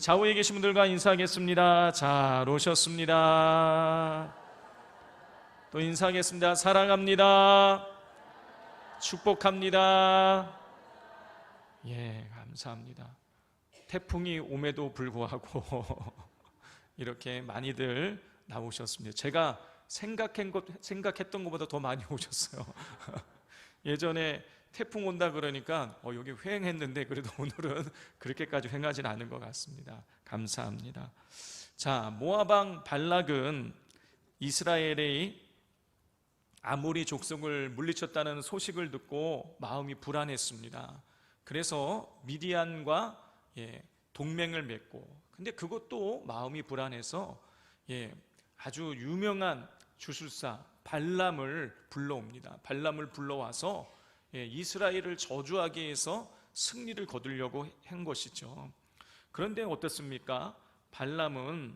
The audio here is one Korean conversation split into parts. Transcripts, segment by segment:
좌우에 계신 분들과 인사하겠습니다. 잘 오셨습니다. 또 인사하겠습니다. 사랑합니다. 축복합니다. 예, 감사합니다. 태풍이 옴에도 불구하고 이렇게 많이들 나오셨습니다. 제가 생각했던 것보다 더 많이 오셨어요. 예전에 태풍 온다 그러니까 여기 휑했는데 그래도 오늘은 그렇게까지 휑하진 않은 것 같습니다. 감사합니다. 자, 모압 왕 발락은 이스라엘의 아모리 족속을 물리쳤다는 소식을 듣고 마음이 불안했습니다. 그래서 미디안과 동맹을 맺고, 근데 그것도 마음이 불안해서 아주 유명한 주술사 발람을 불러옵니다. 발람을 불러와서 이스라엘을 저주하게 해서 승리를 거두려고 한 것이죠. 그런데 어떻습니까? 발람은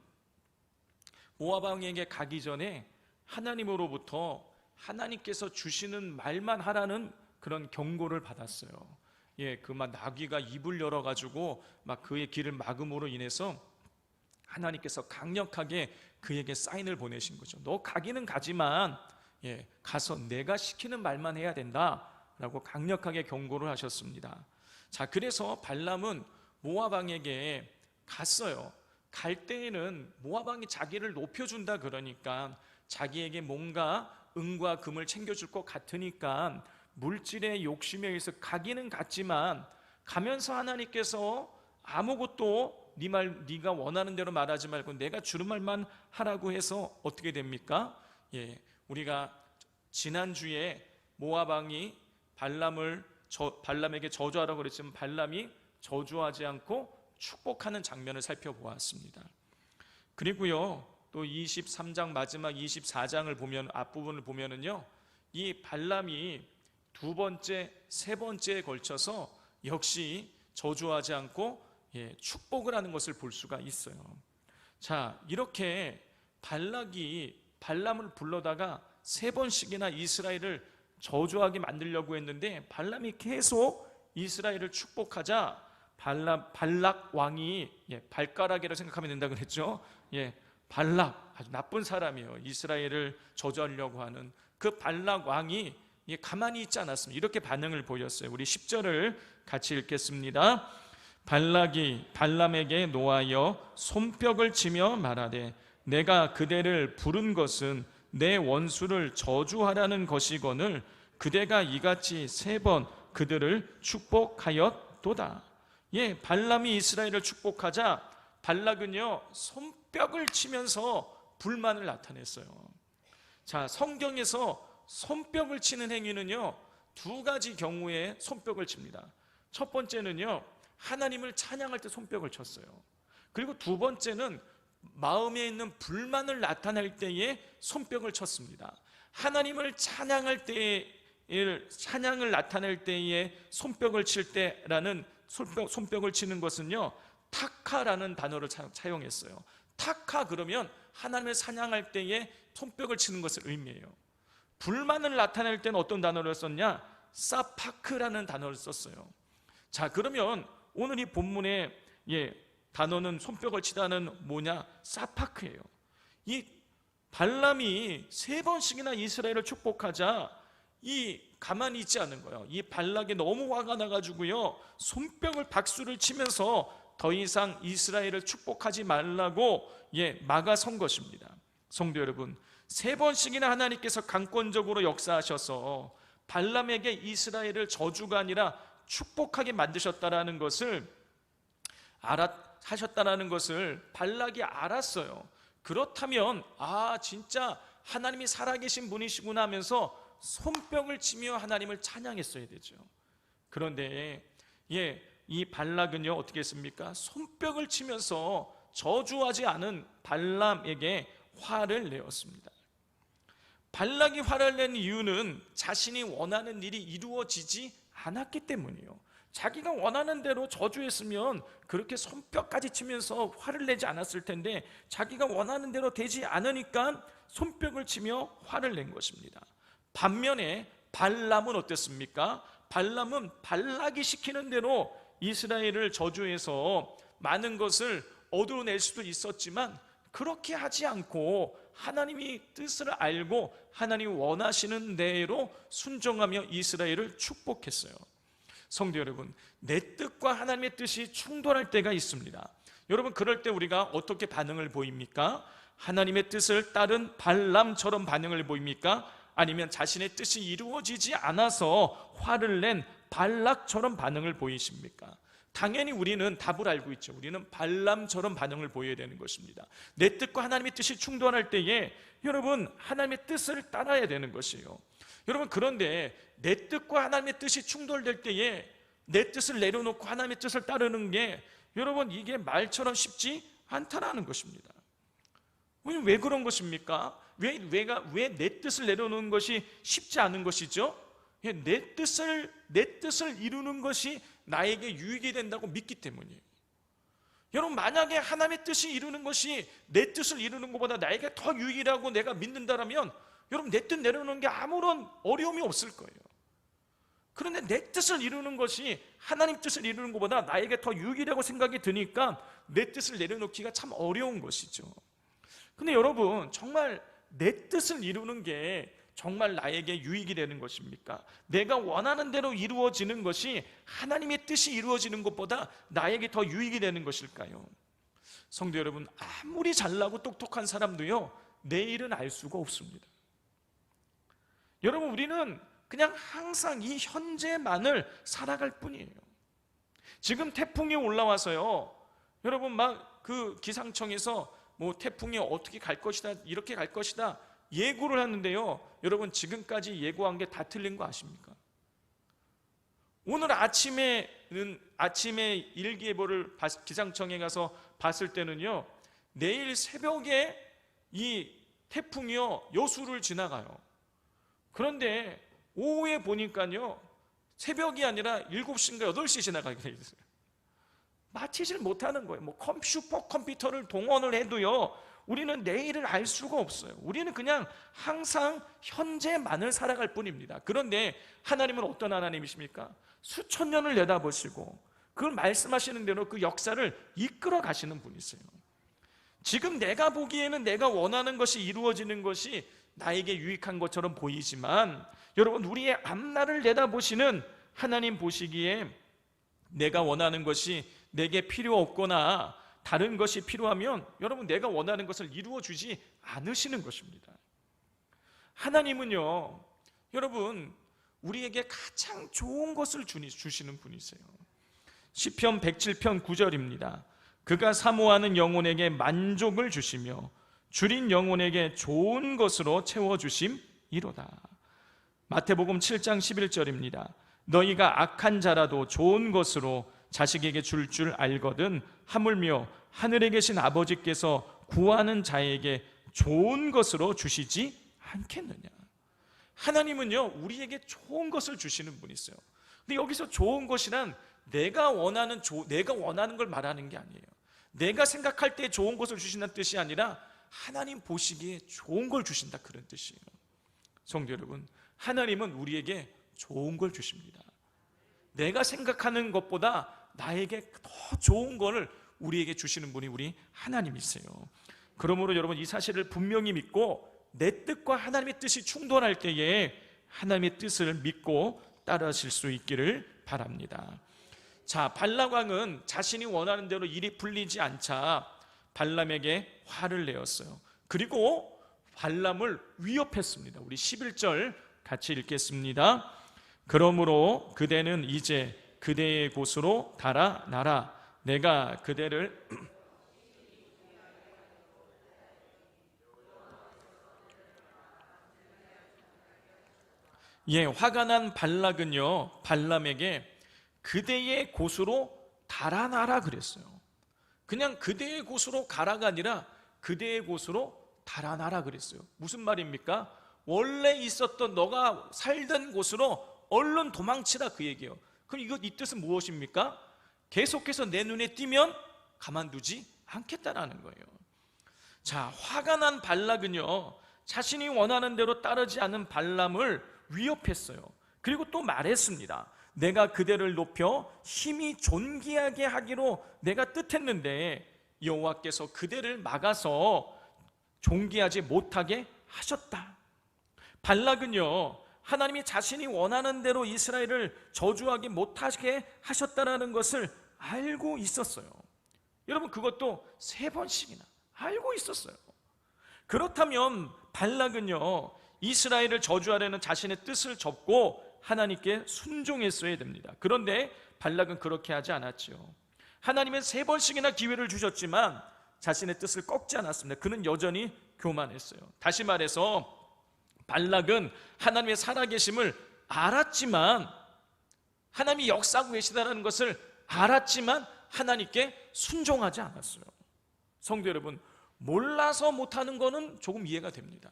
모압 왕에게 가기 전에 하나님으로부터 하나님께서 주시는 말만 하라는 그런 경고를 받았어요. 막 나귀가 입을 열어가지고 막 그의 길을 막음으로 인해서 하나님께서 강력하게 그에게 사인을 보내신 거죠. 너 가기는 가지만 가서 내가 시키는 말만 해야 된다 라고 강력하게 경고를 하셨습니다. 자, 그래서 발람은 모압 왕에게 갔어요. 갈 때에는 모압 왕이 자기를 높여준다 그러니까 자기에게 뭔가 은과 금을 챙겨줄 것 같으니까 물질의 욕심에 의해서 가기는 갔지만, 가면서 하나님께서 아무것도 네가 원하는 대로 말하지 말고 내가 주는 말만 하라고 해서 어떻게 됩니까? 우리가 지난주에 모압 왕이 발람에게 저주하라고 그랬지만 발람이 저주하지 않고 축복하는 장면을 살펴보았습니다. 그리고요, 또 23장 마지막 24장을 보면, 앞부분을 보면은요, 이 발람이 두 번째, 세 번째에 걸쳐서 역시 저주하지 않고 축복을 하는 것을 볼 수가 있어요. 자, 이렇게 발락이 발람을 불러다가 세 번씩이나 이스라엘을 저주하게 만들려고 했는데, 발람이 계속 이스라엘을 축복하자 발락 왕이, 발가락이라고 생각하면 된다 그랬죠. 발락, 아주 나쁜 사람이에요. 이스라엘을 저주하려고 하는 그 발락 왕이 가만히 있지 않았습니다. 이렇게 반응을 보였어요. 우리 10절을 같이 읽겠습니다. 발락이 발람에게 노하여 손뼉을 치며 말하되 내가 그대를 부른 것은 내 원수를 저주하라는 것이거늘 그대가 이같이 3번 그들을 축복하였도다. 발람이 이스라엘을 축복하자 발락은요 손뼉을 치면서 불만을 나타냈어요. 자, 성경에서 손뼉을 치는 행위는요 두 가지 경우에 손뼉을 칩니다. 첫 번째는요 하나님을 찬양할 때 손뼉을 쳤어요. 그리고 두 번째는 마음에 있는 불만을 나타낼 때에 손뼉을 쳤습니다. 하나님을 찬양할 때에, 찬양을 나타낼 때에 손뼉을 칠 때라는 손뼉을 치는 것은요 타카라는 단어를 사용했어요. 타카 그러면 하나님을 찬양할 때에 손뼉을 치는 것을 의미해요. 불만을 나타낼 때는 어떤 단어를 썼냐? 사파크라는 단어를 썼어요. 자, 그러면 오늘 이 본문의 단어는 손뼉을 치다는 뭐냐? 사파크예요. 이 발람이 3번씩이나 이스라엘을 축복하자 가만히 있지 않은 거예요. 이 발락이 너무 화가 나가지고요 손뼉을 박수를 치면서 더 이상 이스라엘을 축복하지 말라고 막아선 것입니다. 성도 여러분, 3번씩이나 하나님께서 강권적으로 역사하셔서 발람에게 이스라엘을 저주가 아니라 축복하게 만드셨다라는 것을 하셨다라는 것을 발락이 알았어요. 그렇다면 진짜 하나님이 살아계신 분이시구나 하면서 손뼉을 치며 하나님을 찬양했어야 되죠. 그런데 이 발락은요 어떻게 했습니까? 손뼉을 치면서 저주하지 않은 발람에게 화를 내었습니다. 발락이 화를 낸 이유는 자신이 원하는 일이 이루어지지 않았기 때문이에요. 자기가 원하는 대로 저주했으면 그렇게 손뼉까지 치면서 화를 내지 않았을 텐데 자기가 원하는 대로 되지 않으니까 손뼉을 치며 화를 낸 것입니다. 반면에 발람은 어땠습니까? 발람은 발락이 시키는 대로 이스라엘을 저주해서 많은 것을 얻어낼 수도 있었지만 그렇게 하지 않고 하나님이 뜻을 알고 하나님이 원하시는 대로 순종하며 이스라엘을 축복했어요. 성도 여러분, 내 뜻과 하나님의 뜻이 충돌할 때가 있습니다. 여러분, 그럴 때 우리가 어떻게 반응을 보입니까? 하나님의 뜻을 따른 발람처럼 반응을 보입니까? 아니면 자신의 뜻이 이루어지지 않아서 화를 낸 발락처럼 반응을 보이십니까? 당연히 우리는 답을 알고 있죠. 우리는 발람처럼 반응을 보여야 되는 것입니다. 내 뜻과 하나님의 뜻이 충돌할 때에 여러분, 하나님의 뜻을 따라야 되는 것이에요. 여러분, 그런데 내 뜻과 하나님의 뜻이 충돌될 때에 내 뜻을 내려놓고 하나님의 뜻을 따르는 게 여러분, 이게 말처럼 쉽지 않다라는 것입니다. 왜 그런 것입니까? 왜 내 뜻을 내려놓는 것이 쉽지 않은 것이죠? 내 뜻을 이루는 것이 나에게 유익이 된다고 믿기 때문이에요. 여러분, 만약에 하나님의 뜻이 이루는 것이 내 뜻을 이루는 것보다 나에게 더 유익이라고 내가 믿는다면 여러분, 내 뜻 내려놓는 게 아무런 어려움이 없을 거예요. 그런데 내 뜻을 이루는 것이 하나님 뜻을 이루는 것보다 나에게 더 유익이라고 생각이 드니까 내 뜻을 내려놓기가 참 어려운 것이죠. 근데 여러분, 정말 내 뜻을 이루는 게 정말 나에게 유익이 되는 것입니까? 내가 원하는 대로 이루어지는 것이 하나님의 뜻이 이루어지는 것보다 나에게 더 유익이 되는 것일까요? 성도 여러분, 아무리 잘나고 똑똑한 사람도요, 내일은 알 수가 없습니다. 여러분, 우리는 그냥 항상 이 현재만을 살아갈 뿐이에요. 지금 태풍이 올라와서요, 여러분 막 그 기상청에서 뭐 태풍이 어떻게 갈 것이다, 이렇게 갈 것이다 예고를 하는데요, 여러분 지금까지 예고한 게 다 틀린 거 아십니까? 오늘 아침에 일기예보를 기상청에 가서 봤을 때는요, 내일 새벽에 이 태풍이요 여수를 지나가요. 그런데 오후에 보니까요, 새벽이 아니라 7시인가 8시에 지나가게 돼 있어요. 맞히질 못하는 거예요. 뭐 컴퓨터를 동원을 해도요, 우리는 내일을 알 수가 없어요. 우리는 그냥 항상 현재만을 살아갈 뿐입니다. 그런데 하나님은 어떤 하나님이십니까? 수천 년을 내다보시고 그걸 말씀하시는 대로 그 역사를 이끌어 가시는 분이세요. 지금 내가 보기에는 내가 원하는 것이 이루어지는 것이 나에게 유익한 것처럼 보이지만 여러분, 우리의 앞날을 내다보시는 하나님 보시기에 내가 원하는 것이 내게 필요 없거나 다른 것이 필요하면 여러분, 내가 원하는 것을 이루어주지 않으시는 것입니다. 하나님은요, 여러분, 우리에게 가장 좋은 것을 주시는 분이세요. 시편 107편 9절입니다. 그가 사모하는 영혼에게 만족을 주시며 줄인 영혼에게 좋은 것으로 채워주심이로다. 마태복음 7장 11절입니다. 너희가 악한 자라도 좋은 것으로 자식에게 줄 알거든 하물며 하늘에 계신 아버지께서 구하는 자에게 좋은 것으로 주시지 않겠느냐. 하나님은요, 우리에게 좋은 것을 주시는 분이세요. 근데 여기서 좋은 것이란 내가 원하는 걸 말하는 게 아니에요. 내가 생각할 때 좋은 것을 주신다는 뜻이 아니라 하나님 보시기에 좋은 걸 주신다, 그런 뜻이에요. 성도 여러분, 하나님은 우리에게 좋은 걸 주십니다. 내가 생각하는 것보다 나에게 더 좋은 것을 우리에게 주시는 분이 우리 하나님이세요. 그러므로 여러분, 이 사실을 분명히 믿고 내 뜻과 하나님의 뜻이 충돌할 때에 하나님의 뜻을 믿고 따르실 수 있기를 바랍니다. 자, 발람 왕은 자신이 원하는 대로 일이 풀리지 않자 발람에게 화를 내었어요. 그리고 발람을 위협했습니다. 우리 11절 같이 읽겠습니다. 그러므로 그대는 이제 그대의 곳으로 달아나라. 내가 그대를 화가 난 발락은요, 발람에게 그대의 곳으로 달아나라 그랬어요. 그냥 그대의 곳으로 가라가 아니라 그대의 곳으로 달아나라 그랬어요. 무슨 말입니까? 원래 있었던 너가 살던 곳으로 얼른 도망치라, 그 얘기예요. 그럼 이 뜻은 무엇입니까? 계속해서 내 눈에 띄면 가만두지 않겠다라는 거예요. 자, 화가 난 발락은요, 자신이 원하는 대로 따르지 않은 발람을 위협했어요. 그리고 또 말했습니다. 내가 그대를 높여 힘이 존귀하게 하기로 내가 뜻했는데 여호와께서 그대를 막아서 존귀하지 못하게 하셨다. 발락은요, 하나님이 자신이 원하는 대로 이스라엘을 저주하기 못하게 하셨다는 것을 알고 있었어요. 여러분, 그것도 3번씩이나 알고 있었어요. 그렇다면 발락은요, 이스라엘을 저주하려는 자신의 뜻을 접고 하나님께 순종했어야 됩니다. 그런데 발락은 그렇게 하지 않았죠. 하나님은 3번씩이나 기회를 주셨지만 자신의 뜻을 꺾지 않았습니다. 그는 여전히 교만했어요. 다시 말해서 발락은 하나님의 살아계심을 알았지만, 하나님이 역사하고 계시다는 것을 알았지만 하나님께 순종하지 않았어요. 성도 여러분, 몰라서 못하는 거는 조금 이해가 됩니다.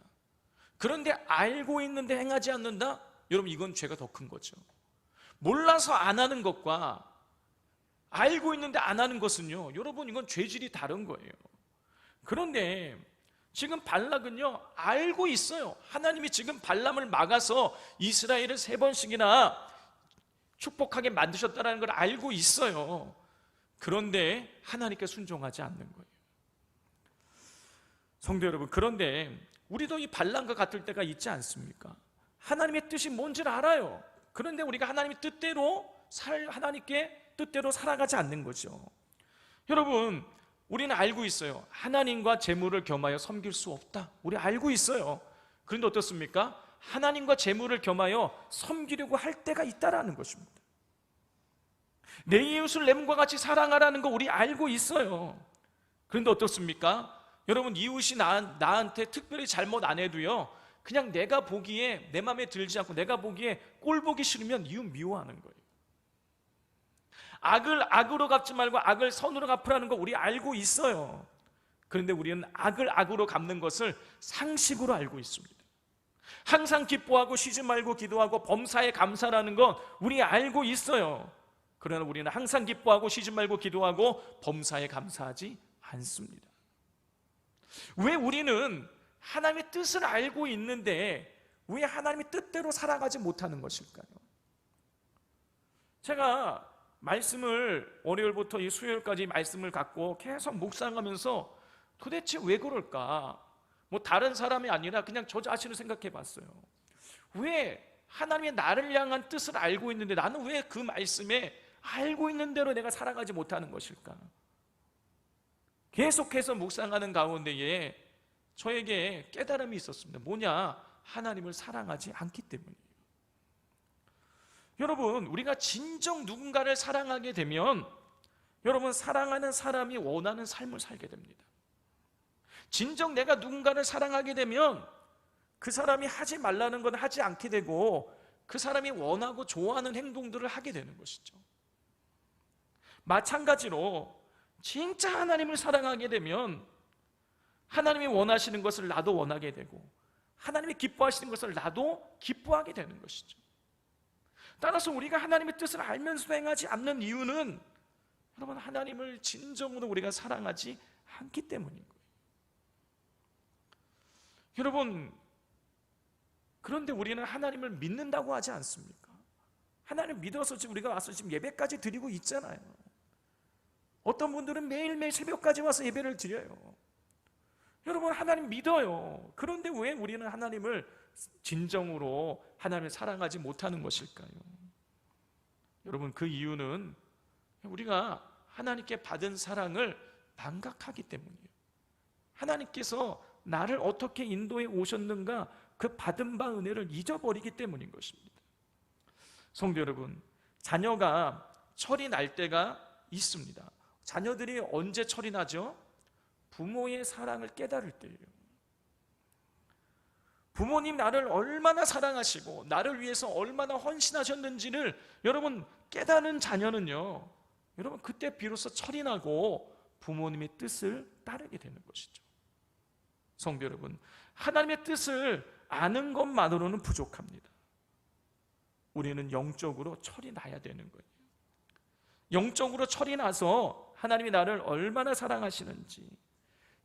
그런데 알고 있는데 행하지 않는다? 여러분, 이건 죄가 더 큰 거죠. 몰라서 안 하는 것과 알고 있는데 안 하는 것은요, 여러분, 이건 죄질이 다른 거예요. 그런데 지금 발락은요, 알고 있어요. 하나님이 지금 발람을 막아서 이스라엘을 3번씩이나 축복하게 만드셨다는 걸 알고 있어요. 그런데 하나님께 순종하지 않는 거예요. 성도 여러분, 그런데 우리도 이 발람과 같을 때가 있지 않습니까? 하나님의 뜻이 뭔지를 알아요. 그런데 우리가 하나님의 뜻대로 하나님께 뜻대로 살아가지 않는 거죠. 여러분, 우리는 알고 있어요. 하나님과 재물을 겸하여 섬길 수 없다. 우리 알고 있어요. 그런데 어떻습니까? 하나님과 재물을 겸하여 섬기려고 할 때가 있다라는 것입니다. 내 이웃을 내 몸과 같이 사랑하라는 거 우리 알고 있어요. 그런데 어떻습니까? 여러분, 이웃이 나한테 특별히 잘못 안 해도요, 그냥 내가 보기에 내 마음에 들지 않고 내가 보기에 꼴 보기 싫으면 이웃 미워하는 거예요. 악을 악으로 갚지 말고 악을 선으로 갚으라는 거 우리 알고 있어요. 그런데 우리는 악을 악으로 갚는 것을 상식으로 알고 있습니다. 항상 기뻐하고 쉬지 말고 기도하고 범사에 감사라는 건 우리 알고 있어요. 그러나 우리는 항상 기뻐하고 쉬지 말고 기도하고 범사에 감사하지 않습니다. 왜 우리는 하나님의 뜻을 알고 있는데 왜 하나님의 뜻대로 살아가지 못하는 것일까요? 제가 말씀을 월요일부터 이 수요일까지 말씀을 갖고 계속 묵상하면서 도대체 왜 그럴까? 뭐 다른 사람이 아니라 그냥 저 자신을 생각해 봤어요. 왜 하나님의 나를 향한 뜻을 알고 있는데 나는 왜 그 말씀에 알고 있는 대로 내가 살아가지 못하는 것일까? 계속해서 묵상하는 가운데에 저에게 깨달음이 있었습니다. 뭐냐? 하나님을 사랑하지 않기 때문이에요. 여러분, 우리가 진정 누군가를 사랑하게 되면 여러분, 사랑하는 사람이 원하는 삶을 살게 됩니다. 진정 내가 누군가를 사랑하게 되면 그 사람이 하지 말라는 건 하지 않게 되고 그 사람이 원하고 좋아하는 행동들을 하게 되는 것이죠. 마찬가지로 진짜 하나님을 사랑하게 되면 하나님이 원하시는 것을 나도 원하게 되고 하나님이 기뻐하시는 것을 나도 기뻐하게 되는 것이죠. 따라서 우리가 하나님의 뜻을 알면서도 행하지 않는 이유는 여러분, 하나님을 진정으로 우리가 사랑하지 않기 때문인 거예요. 여러분, 그런데 우리는 하나님을 믿는다고 하지 않습니까? 하나님 믿어서 지금 우리가 와서 지금 예배까지 드리고 있잖아요. 어떤 분들은 매일매일 새벽까지 와서 예배를 드려요. 여러분, 하나님 믿어요. 그런데 왜 우리는 하나님을 진정으로 하나님을 사랑하지 못하는 것일까요? 여러분, 그 이유는 우리가 하나님께 받은 사랑을 망각하기 때문이에요. 하나님께서 나를 어떻게 인도해 오셨는가, 그 받은 바 은혜를 잊어버리기 때문인 것입니다. 성도 여러분, 자녀가 철이 날 때가 있습니다. 자녀들이 언제 철이 나죠? 부모의 사랑을 깨달을 때예요. 부모님 나를 얼마나 사랑하시고 나를 위해서 얼마나 헌신하셨는지를 여러분 깨닫는 자녀는요, 여러분 그때 비로소 철이 나고 부모님의 뜻을 따르게 되는 것이죠. 성도 여러분, 하나님의 뜻을 아는 것만으로는 부족합니다. 우리는 영적으로 철이 나야 되는 거예요. 영적으로 철이 나서 하나님이 나를 얼마나 사랑하시는지,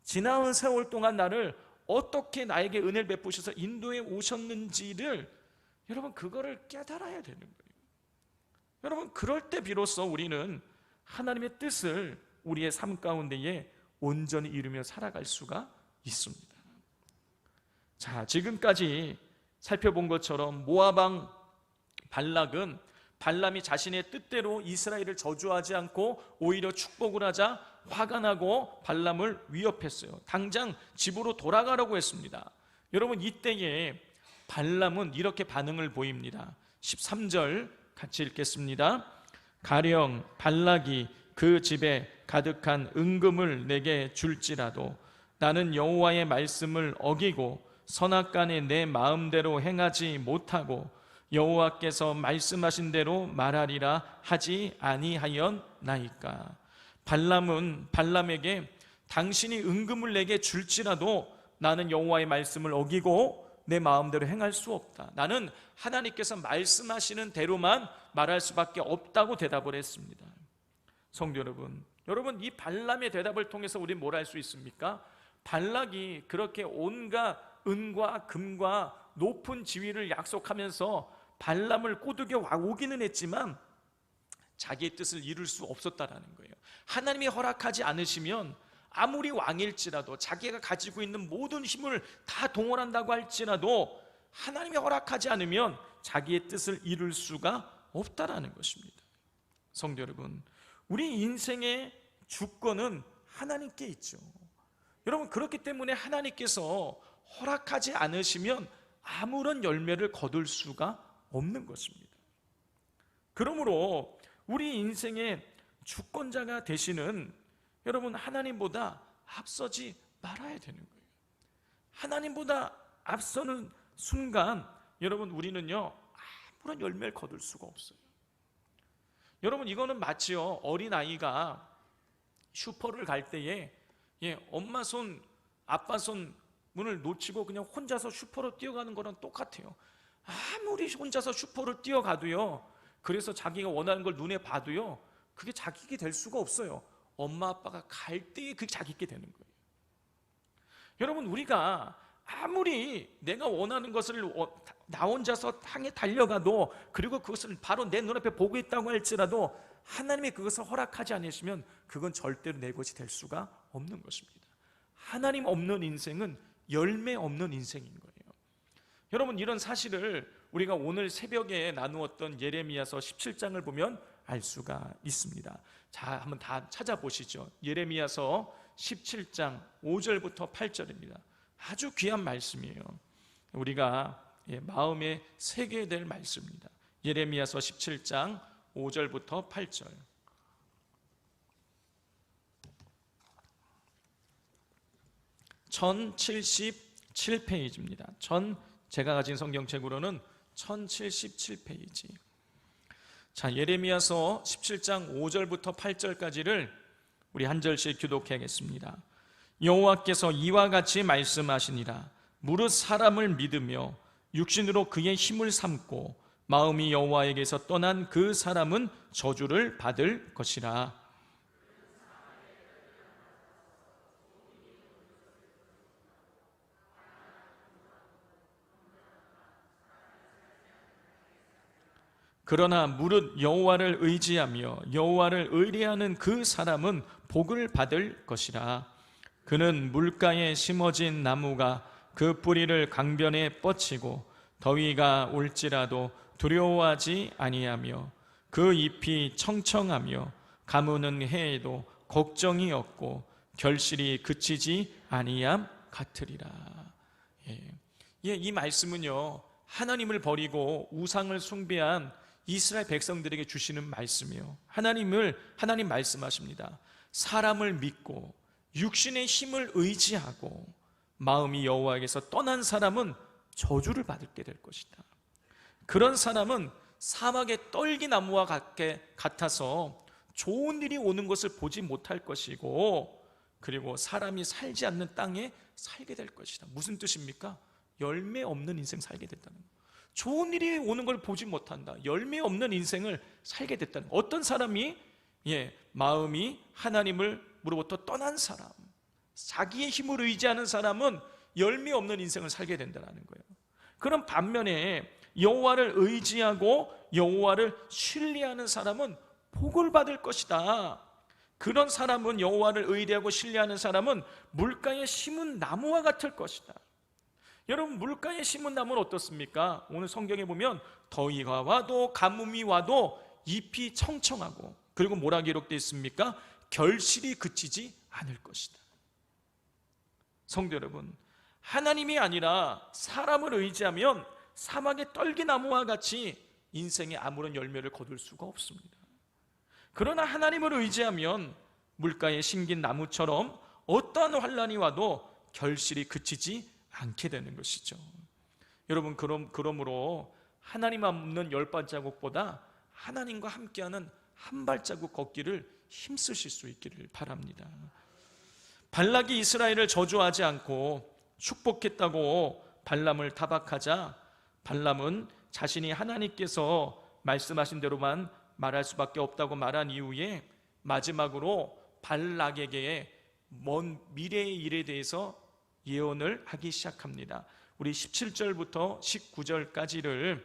지나온 세월 동안 나를 어떻게 나에게 은혜를 베푸셔서 인도해 오셨는지를 여러분 그거를 깨달아야 되는 거예요. 여러분, 그럴 때 비로소 우리는 하나님의 뜻을 우리의 삶 가운데에 온전히 이루며 살아갈 수가 있습니다. 자, 지금까지 살펴본 것처럼 모압 왕 발락은 발람이 자신의 뜻대로 이스라엘을 저주하지 않고 오히려 축복을 하자 화가 나고 발람을 위협했어요. 당장 집으로 돌아가라고 했습니다. 여러분, 이때에 발람은 이렇게 반응을 보입니다. 13절 같이 읽겠습니다. 가령 발락이 그 집에 가득한 은금을 내게 줄지라도 나는 여호와의 말씀을 어기고 선악간에 내 마음대로 행하지 못하고 여호와께서 말씀하신 대로 말하리라 하지 아니하였나이까. 발람은 발람에게 당신이 은금을 내게 줄지라도 나는 여호와의 말씀을 어기고 내 마음대로 행할 수 없다. 나는 하나님께서 말씀하시는 대로만 말할 수밖에 없다고 대답을 했습니다. 성도 여러분, 이 발람의 대답을 통해서 우리는 뭘 알 수 있습니까? 발락이 그렇게 온갖 은과 금과 높은 지위를 약속하면서 발람을 꼬드겨 오기는 했지만 자기의 뜻을 이룰 수 없었다라는 거예요. 하나님이 허락하지 않으시면 아무리 왕일지라도 자기가 가지고 있는 모든 힘을 다 동원한다고 할지라도 하나님이 허락하지 않으면 자기의 뜻을 이룰 수가 없다라는 것입니다. 성도 여러분, 우리 인생의 주권은 하나님께 있죠. 여러분, 그렇기 때문에 하나님께서 허락하지 않으시면 아무런 열매를 거둘 수가 없는 것입니다. 그러므로 우리 인생의 주권자가 되시는 여러분, 하나님보다 앞서지 말아야 되는 거예요. 하나님보다 앞서는 순간 여러분, 우리는요 아무런 열매를 거둘 수가 없어요. 여러분, 이거는 마치요 어린아이가 슈퍼를 갈 때에 엄마 손, 아빠 손 문을 놓치고 그냥 혼자서 슈퍼로 뛰어가는 거랑 똑같아요. 아무리 혼자서 슈퍼를 뛰어가도요, 그래서 자기가 원하는 걸 눈에 봐도요, 그게 자기게 될 수가 없어요. 엄마 아빠가 갈 때에 그게 자기게 되는 거예요. 여러분, 우리가 아무리 내가 원하는 것을 나 혼자서 향해 달려가도, 그리고 그것을 바로 내 눈앞에 보고 있다고 할지라도 하나님이 그것을 허락하지 않으시면 그건 절대로 내 것이 될 수가 없는 것입니다. 하나님 없는 인생은 열매 없는 인생인 거예요. 여러분, 이런 사실을 우리가 오늘 새벽에 나누었던 예레미야서 17장을 보면 알 수가 있습니다. 자, 한번 다 찾아보시죠. 예레미야서 17장 5절부터 8절입니다. 아주 귀한 말씀이에요. 우리가 마음에 새겨야 될 말씀입니다. 예레미야서 17장 5절부터 8절. 1077페이지입니다. 제가 가진 성경책으로는 1077페이지. 자, 예레미야서 17장 5절부터 8절까지를 우리 한 절씩 교독하겠습니다. 여호와께서 이와 같이 말씀하시니라. 무릇 사람을 믿으며 육신으로 그의 힘을 삼고 마음이 여호와에게서 떠난 그 사람은 저주를 받을 것이라. 그러나 무릇 여호와를 의지하며 여호와를 의뢰하는 그 사람은 복을 받을 것이라. 그는 물가에 심어진 나무가 그 뿌리를 강변에 뻗치고 더위가 올지라도 두려워하지 아니하며 그 잎이 청청하며 가무는 해에도 걱정이 없고 결실이 그치지 아니함 같으리라. 이 말씀은요, 하나님을 버리고 우상을 숭배한 이스라엘 백성들에게 주시는 말씀이요, 하나님 말씀하십니다. 사람을 믿고 육신의 힘을 의지하고 마음이 여호와에게서 떠난 사람은 저주를 받게 될 것이다. 그런 사람은 사막의 떨기나무와 같아서 좋은 일이 오는 것을 보지 못할 것이고, 그리고 사람이 살지 않는 땅에 살게 될 것이다. 무슨 뜻입니까? 열매 없는 인생 살게 됐다는 거예요. 좋은 일이 오는 걸 보지 못한다. 열매 없는 인생을 살게 됐다는 거예요. 어떤 사람이 마음이 하나님으로부터 떠난 사람, 자기의 힘을 의지하는 사람은 열매 없는 인생을 살게 된다는 거예요. 그런 반면에 여호와를 의지하고 여호와를 신뢰하는 사람은 복을 받을 것이다. 그런 사람은, 여호와를 의뢰하고 신뢰하는 사람은 물가에 심은 나무와 같을 것이다. 여러분, 물가에 심은 나무는 어떻습니까? 오늘 성경에 보면 더위가 와도 가뭄이 와도 잎이 청청하고, 그리고 뭐라 기록되어 있습니까? 결실이 그치지 않을 것이다. 성도 여러분, 하나님이 아니라 사람을 의지하면 사막의 떨기나무와 같이 인생에 아무런 열매를 거둘 수가 없습니다. 그러나 하나님을 의지하면 물가에 심긴 나무처럼 어떠한 환난이 와도 결실이 그치지 않게 되는 것이죠. 여러분, 그러므로 하나님 없는 10발자국보다 하나님과 함께하는 한 발자국 걷기를 힘쓰실 수 있기를 바랍니다. 발락이 이스라엘을 저주하지 않고 축복했다고 발람을 타박하자 발람은 자신이 하나님께서 말씀하신 대로만 말할 수밖에 없다고 말한 이후에 마지막으로 발락에게 먼 미래의 일에 대해서 예언을 하기 시작합니다. 우리 17절부터 19절까지를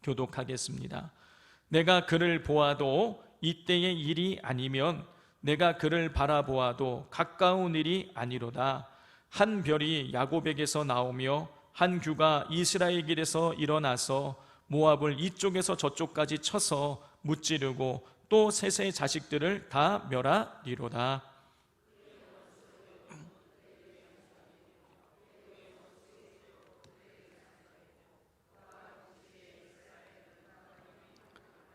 교독하겠습니다. 내가 그를 보아도 이때의 일이 아니면 내가 그를 바라보아도 가까운 일이 아니로다. 한 별이 야곱에게서 나오며 한 규가 이스라엘 길에서 일어나서 모압을 이쪽에서 저쪽까지 쳐서 무찌르고 또 셋의 자식들을 다 멸하리로다.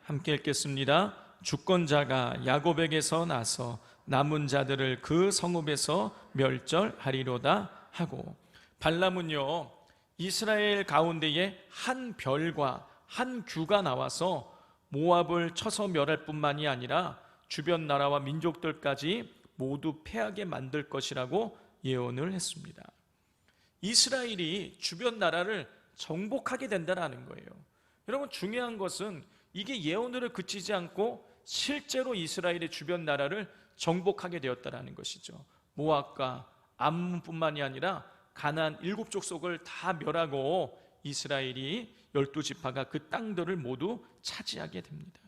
함께 읽겠습니다. 주권자가 야곱에게서 나서 남은 자들을 그 성읍에서 멸절하리로다 하고, 발람은요, 이스라엘 가운데에 한 별과 한 규가 나와서 모압을 쳐서 멸할 뿐만이 아니라 주변 나라와 민족들까지 모두 패하게 만들 것이라고 예언을 했습니다. 이스라엘이 주변 나라를 정복하게 된다는 거예요. 여러분, 중요한 것은 이게 예언으로 그치지 않고 실제로 이스라엘의 주변 나라를 정복하게 되었다는 것이죠. 모압과 암몬뿐만이 아니라 가나안 7족속을 다 멸하고 이스라엘이 12지파가 그 땅들을 모두 차지하게 됩니다.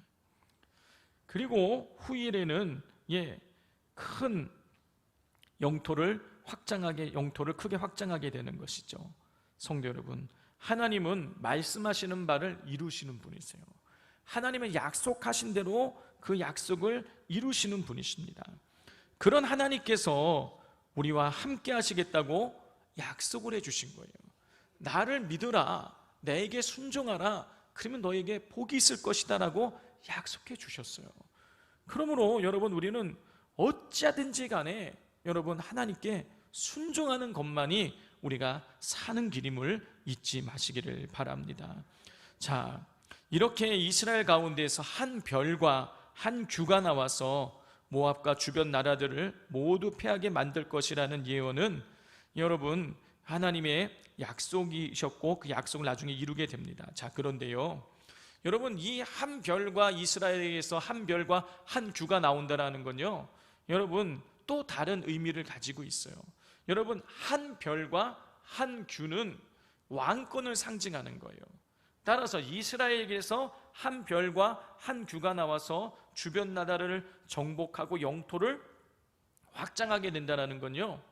그리고 후일에는 큰 영토를 크게 확장하게 되는 것이죠. 성도 여러분, 하나님은 말씀하시는 바를 이루시는 분이세요. 하나님은 약속하신 대로 그 약속을 이루시는 분이십니다. 그런 하나님께서 우리와 함께 하시겠다고 약속을 해주신 거예요. 나를 믿으라, 내게 순종하라, 그러면 너에게 복이 있을 것이다 라고 약속해 주셨어요. 그러므로 여러분, 우리는 어찌하든지 간에 여러분 하나님께 순종하는 것만이 우리가 사는 길임을 잊지 마시기를 바랍니다. 자, 이렇게 이스라엘 가운데에서 한 별과 한 규가 나와서 모압과 주변 나라들을 모두 패하게 만들 것이라는 예언은 여러분 하나님의 약속이셨고 그 약속을 나중에 이루게 됩니다. 자, 그런데요, 여러분, 이 한 별과 이스라엘에서 한 별과 한 규가 나온다라는 건요, 여러분 또 다른 의미를 가지고 있어요. 여러분, 한 별과 한 규는 왕권을 상징하는 거예요. 따라서 이스라엘에게서 한 별과 한 규가 나와서 주변 나라를 정복하고 영토를 확장하게 된다는 건요,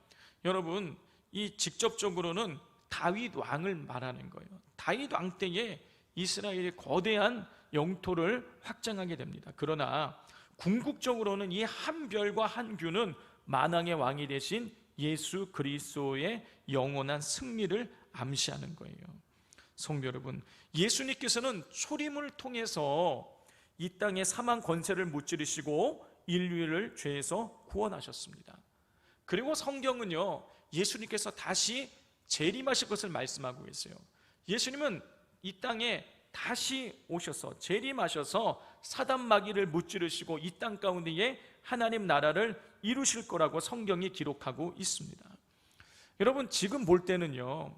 여러분 이 직접적으로는 다윗 왕을 말하는 거예요. 다윗 왕 때에 이스라엘의 거대한 영토를 확장하게 됩니다. 그러나 궁극적으로는 이 한 별과 한 규는 만왕의 왕이 되신 예수 그리스도의 영원한 승리를 암시하는 거예요. 성도 여러분, 예수님께서는 초림을 통해서 이 땅의 사망 권세를 무찌르시고 인류를 죄에서 구원하셨습니다. 그리고 성경은요, 예수님께서 다시 재림하실 것을 말씀하고 있어요. 예수님은 이 땅에 다시 오셔서 재림하셔서 사단 마귀를 무찌르시고 이 땅 가운데에 하나님 나라를 이루실 거라고 성경이 기록하고 있습니다. 여러분, 지금 볼 때는요,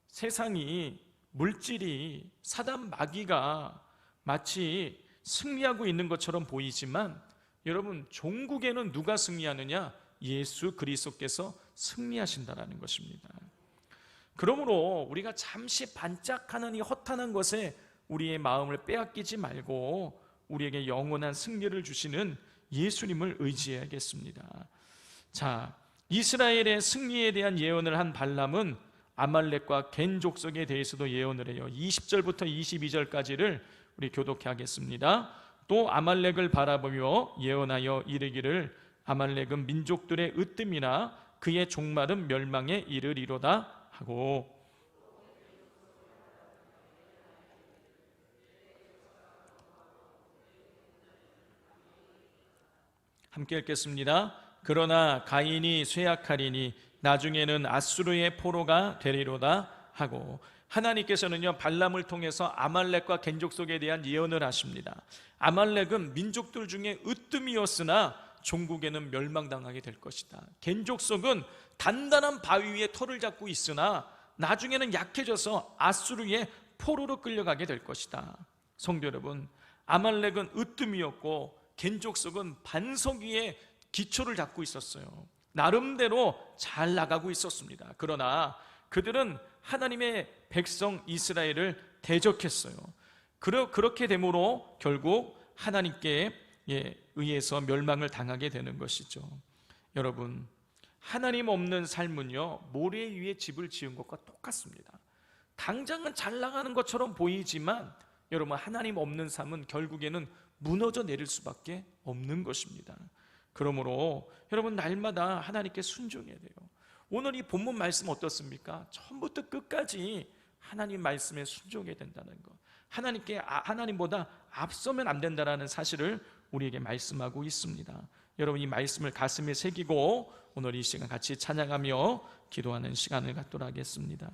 세상이, 물질이, 사단 마귀가 마치 승리하고 있는 것처럼 보이지만 여러분, 종국에는 누가 승리하느냐? 예수 그리스도께서 승리하신다라는 것입니다. 그러므로 우리가 잠시 반짝하는 이 허탄한 것에 우리의 마음을 빼앗기지 말고 우리에게 영원한 승리를 주시는 예수님을 의지해야겠습니다. 자, 이스라엘의 승리에 대한 예언을 한 발람은 아말렉과 겐 족속에 대해서도 예언을 해요. 20절부터 22절까지를 우리 교독해 하겠습니다. 또 아말렉을 바라보며 예언하여 이르기를 아말렉은 민족들의 으뜸이나 그의 종말은 멸망에 이르리로다 하고, 함께 읽겠습니다. 그러나 가인이 쇠약하리니 나중에는 아수르의 포로가 되리로다 하고, 하나님께서는요 발람을 통해서 아말렉과 겐 족속에 대한 예언을 하십니다. 아말렉은 민족들 중에 으뜸이었으나 종국에는 멸망당하게 될 것이다. 겐 족속은 단단한 바위 위에 터를 잡고 있으나 나중에는 약해져서 아수르의 포로로 끌려가게 될 것이다. 성도 여러분, 아말렉은 으뜸이었고 겐 족속은 반석 위에 기초를 잡고 있었어요. 나름대로 잘 나가고 있었습니다. 그러나 그들은 하나님의 백성 이스라엘을 대적했어요. 그렇게 되므로 결국 하나님께 의해서 멸망을 당하게 되는 것이죠. 여러분, 하나님 없는 삶은요 모래 위에 집을 지은 것과 똑같습니다. 당장은 잘 나가는 것처럼 보이지만 여러분, 하나님 없는 삶은 결국에는 무너져 내릴 수밖에 없는 것입니다. 그러므로 여러분, 날마다 하나님께 순종해야 돼요. 오늘 이 본문 말씀 어떻습니까? 처음부터 끝까지 하나님 말씀에 순종해야 된다는 것, 하나님보다 앞서면 안 된다는 사실을 우리에게 말씀하고 있습니다. 여러분, 이 말씀을 가슴에 새기고 오늘 이 시간 같이 찬양하며 기도하는 시간을 갖도록 하겠습니다.